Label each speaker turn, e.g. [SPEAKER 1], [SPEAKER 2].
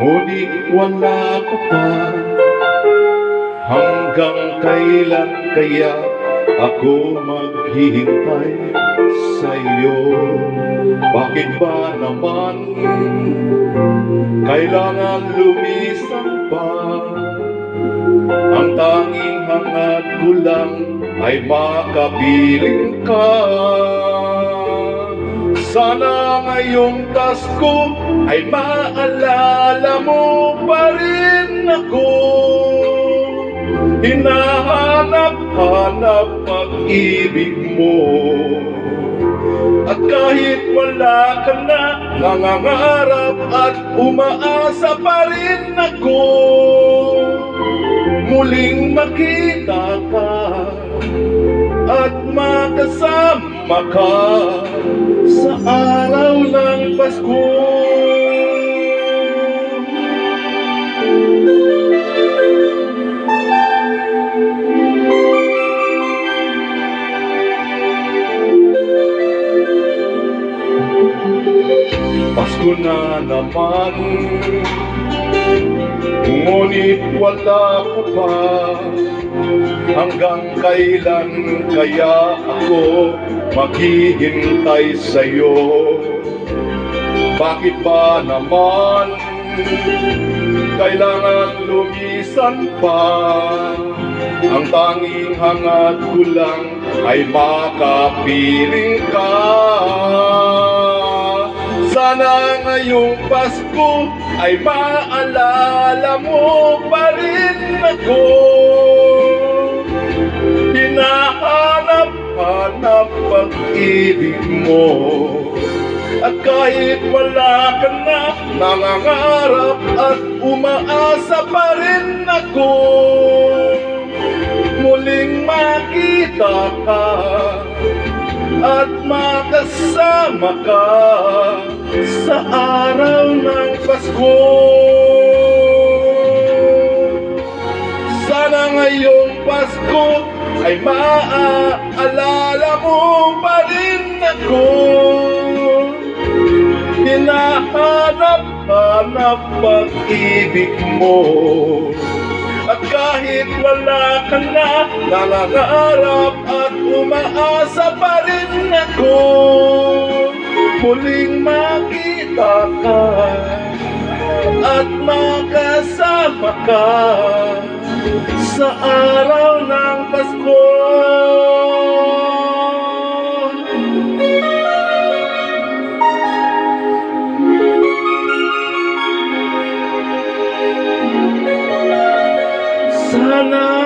[SPEAKER 1] Ngunit wala ka pa. Hanggang kailan kaya ako maghihintay sa'yo? Bakit ba naman kailangan lumisan pa? Ang tanging hangad ko lang ay makapiling ka. Sana ngayong Pasko ay maalala mo pa rin ako. Hinahanap-hanap pag-ibig mo. At kahit wala ka na, nangangarap at umaasa pa rin ako. Muling makita ka at makasama ka sa araw ng Pasko. Pasko na naman, ngunit wala ka pa. Hanggang kailan kaya ako maghihintay sa'yo? Bakit ba naman kailangan lumisan pa? Ang tanging hangad ko lang ay makapiling ka. Sana ngayong Pasko ay maalala mo pa rin ako. Hinahanap-hanap pag-ibig mo. At kahit wala ka na, nangangarap at umaasa pa rin ako. Muling makita ka at makasama ka sa araw ng Pasko. Sana ngayong Pasko ay maaalala mo pa rin ako. Hinahanap-hanap pag-ibig mo. At kahit wala ka na, nangangarap at umaasa pa rin ako. Muling makita ka at makasama ka sa araw ng Pasko. Sana